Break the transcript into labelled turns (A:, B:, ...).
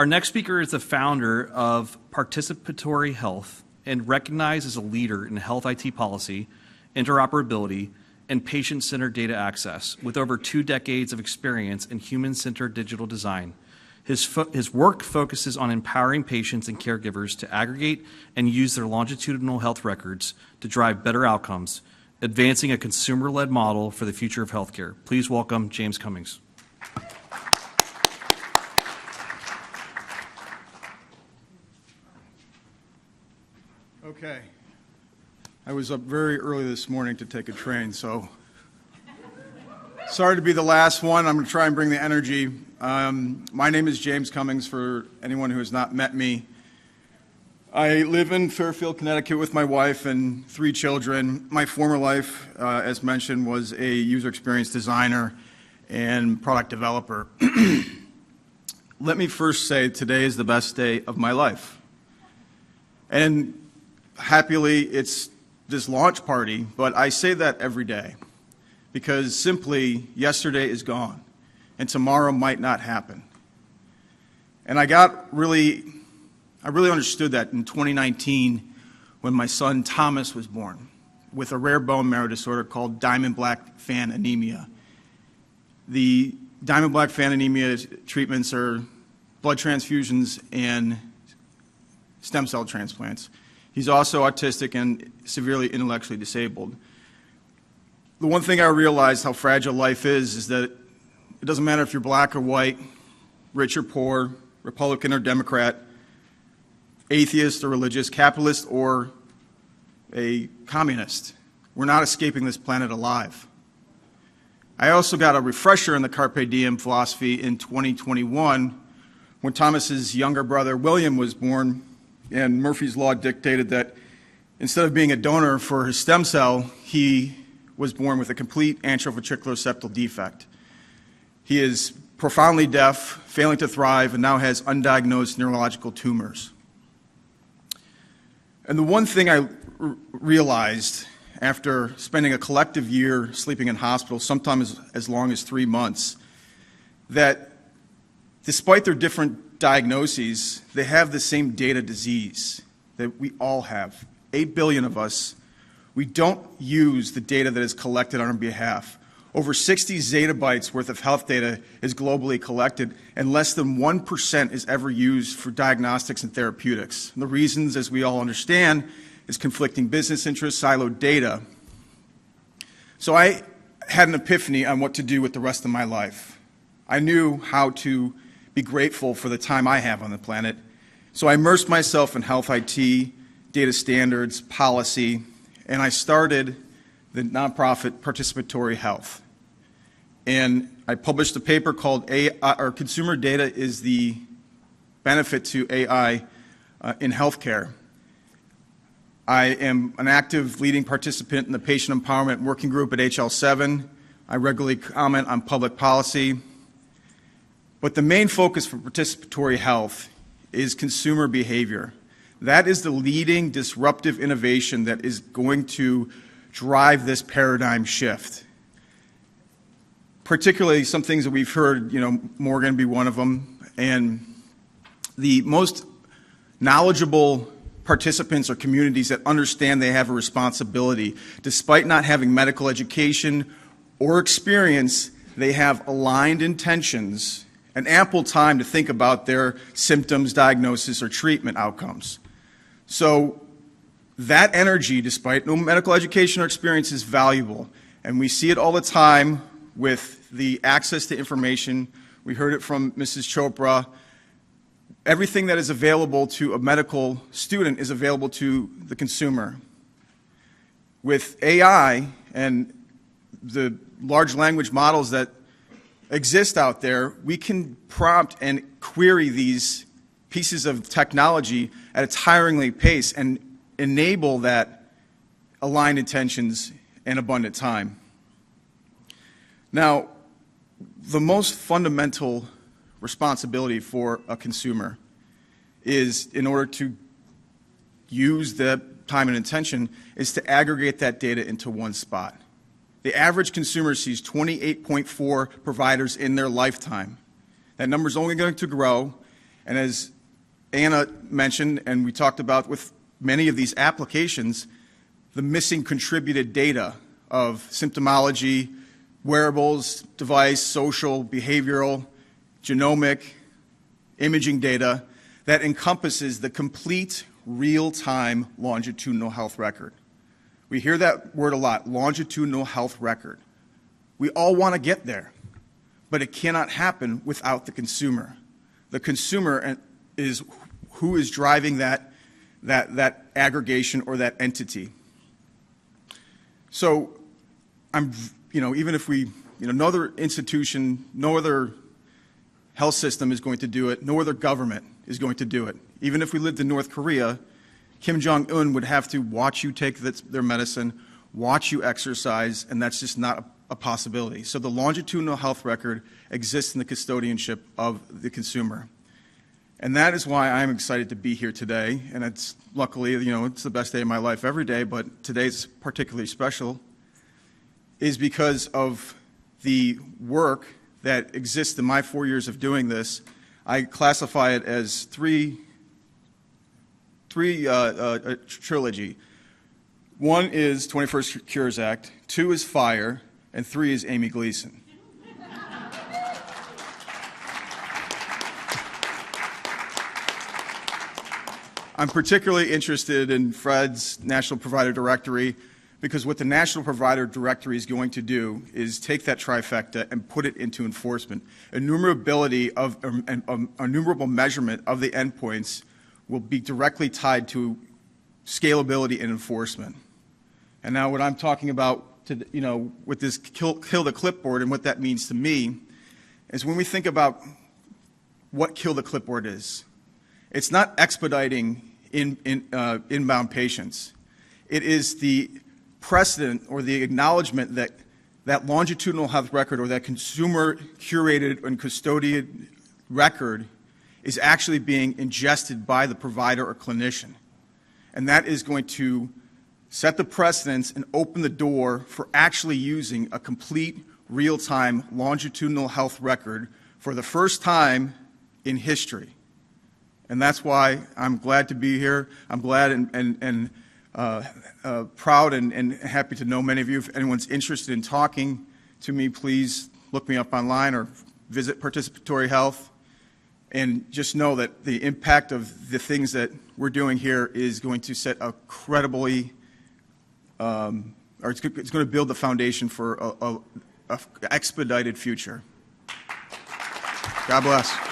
A: Our next speaker is the founder of Participatory Health and recognized as a leader in health IT policy, interoperability, and patient-centered data access with over 2 decades of experience in human-centered digital design. His work focuses on empowering patients and caregivers to aggregate and use their longitudinal health records to drive better outcomes, advancing a consumer-led model for the future of healthcare. Please welcome James Cummings.
B: Okay. I was up very early this morning to take a train, so sorry to be the last one. I'm going to try and bring the energy. My name is James Cummings, for anyone who has not met me. I live in Fairfield, Connecticut with my wife and 3 children. My former life, as mentioned, was a user experience designer and product developer. Let me first say today is the best day of my life. And happily, it's this launch party, but I say that every day because simply yesterday is gone and tomorrow might not happen. And I really understood that in 2019 when my son Thomas was born with a rare bone marrow disorder called diamond black fan anemia. The diamond black fan anemia treatments are blood transfusions and stem cell transplants. He's also autistic and severely intellectually disabled. The one thing I realized how fragile life is that it doesn't matter if you're black or white, rich or poor, Republican or Democrat, atheist or religious, capitalist or a communist. We're not escaping this planet alive. I also got a refresher in the Carpe Diem philosophy in 2021 when Thomas's younger brother William was born, and Murphy's Law dictated that instead of being a donor for his stem cell, he was born with a complete antroventricular septal defect. He is profoundly deaf, failing to thrive, and now has undiagnosed neurological tumors. And the one thing I realized after spending a collective year sleeping in hospitals, sometimes as long as 3 months, that despite their different diagnoses, they have the same data disease that we all have. 8 billion of us. We don't use the data that is collected on our behalf. Over 60 zettabytes worth of health data is globally collected, and less than 1% is ever used for diagnostics and therapeutics. And the reasons, as we all understand, is conflicting business interests, siloed data. So I had an epiphany on what to do with the rest of my life. I knew how to be grateful for the time I have on the planet. So I immersed myself in health IT, data standards, policy, and I started the nonprofit Participatory Health. And I published a paper called Consumer Data is the Benefit to AI in Healthcare. I am an active leading participant in the Patient Empowerment Working Group at HL7. I regularly comment on public policy. But the main focus for participatory health is consumer behavior. That is the leading disruptive innovation that is going to drive this paradigm shift. Particularly some things that we've heard, Morgan be one of them, and the most knowledgeable participants are communities that understand they have a responsibility. Despite not having medical education or experience, they have aligned intentions and ample time to think about their symptoms, diagnosis, or treatment outcomes. So that energy, despite no medical education or experience, is valuable. And we see it all the time with the access to information. We heard it from Mrs. Chopra. Everything that is available to a medical student is available to the consumer. With AI and the large language models that exist out there, we can prompt and query these pieces of technology at a tiringly pace and enable that aligned intentions and abundant time. Now, the most fundamental responsibility for a consumer is, in order to use the time and intention, is to aggregate that data into one spot. The average consumer sees 28.4 providers in their lifetime. That number is only going to grow, And as Anna mentioned, and we talked about with many of these applications, the missing contributed data of symptomology, wearables, device, social, behavioral, genomic, imaging data that encompasses the complete real-time longitudinal health record. We hear that word a lot, longitudinal health record. We all want to get there, but it cannot happen without the consumer. The consumer is who is driving that aggregation or that entity. So even if no other institution, no other health system is going to do it, no other government is going to do it. Even if we lived in North Korea, Kim Jong-un would have to watch you take their medicine, watch you exercise, and that's just not a possibility. So the longitudinal health record exists in the custodianship of the consumer. And that is why I'm excited to be here today. And it's luckily, it's the best day of my life every day, but today's particularly special, is because of the work that exists in my 4 years of doing this. I classify it as three trilogy. One is 21st Cures Act, 2 is FIRE, and 3 is Amy Gleason. I'm particularly interested in Fred's National Provider Directory because what the National Provider Directory is going to do is take that trifecta and put it into enforcement. Enumerable measurement of the endpoints will be directly tied to scalability and enforcement. And now what I'm talking about with this kill the clipboard and what that means to me is when we think about what kill the clipboard is, it's not expediting inbound patients. It is the precedent or the acknowledgement that that longitudinal health record or that consumer curated and custodied record is actually being ingested by the provider or clinician. And that is going to set the precedence and open the door for actually using a complete real-time longitudinal health record for the first time in history. And that's why I'm glad to be here. I'm glad and proud and happy to know many of you. If anyone's interested in talking to me, please look me up online or visit Participatory Health. And just know that the impact of the things that we're doing here is going to set a credibly, it's going to build the foundation for a expedited future. God bless.